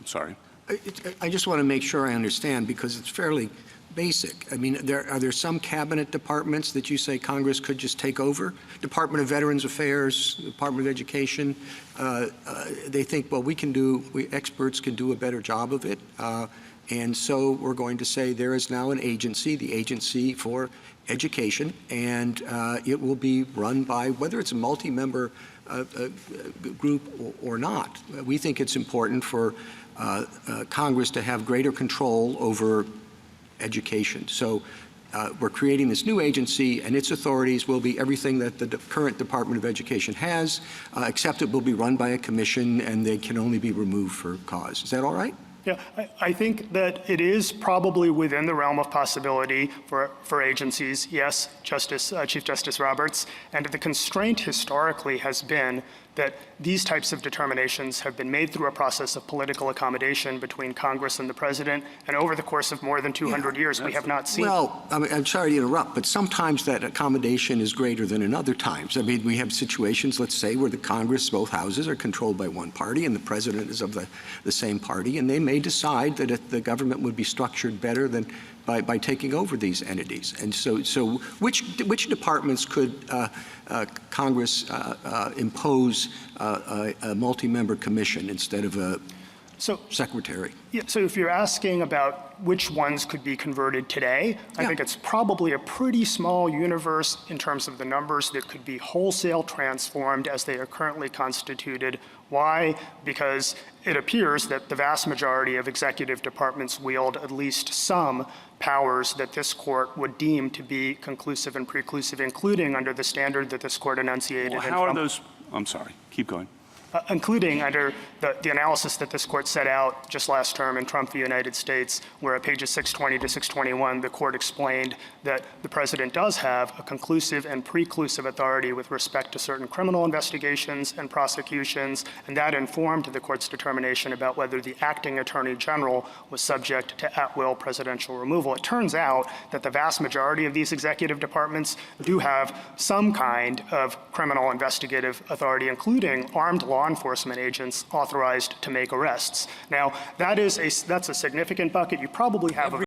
sorry. I just want to make sure I understand, because it's fairly basic. I mean, are there some cabinet departments that you say Congress could just take over? Department of Veterans Affairs, Department of Education, they think, well, experts can do a better job of it. And so we're going to say there is now an agency, the Agency for Education, and it will be run by, whether it's a multi-member group or not. We think it's important for Congress to have greater control over education. So we're creating this new agency, and its authorities will be everything that the current Department of Education has, except it will be run by a commission, and they can only be removed for cause. Is that all right? Yeah, I think that it is probably within the realm of possibility for agencies, yes, Chief Justice Roberts, and the constraint historically has been that these types of determinations have been made through a process of political accommodation between Congress and the President, and over the course of more than 200 years, we have not seen. Well, I'm sorry to interrupt, but sometimes that accommodation is greater than in other times. I mean, we have situations, let's say, where the Congress, both houses, are controlled by one party, and the President is of the same party, and they may decide that the government would be structured better than by taking over these entities. And so which departments could Congress impose a multi-member commission instead of a secretary? Yeah, so if you're asking about which ones could be converted today, I think it's probably a pretty small universe in terms of the numbers that could be wholesale transformed as they are currently constituted. Why? Because it appears that the vast majority of executive departments wield at least some powers that this court would deem to be conclusive and preclusive, including under the standard that this court enunciated. Well, how are those? I'm sorry. Keep going. Including under the analysis that this court set out just last term in Trump v. United States, where at pages 620 to 621, the court explained that the President does have a conclusive and preclusive authority with respect to certain criminal investigations and prosecutions, and that informed the court's determination about whether the acting Attorney General was subject to at-will presidential removal. It turns out that the vast majority of these executive departments do have some kind of criminal investigative authority, including armed law enforcement agents authorized to make arrests. Now, that's a significant bucket. You probably have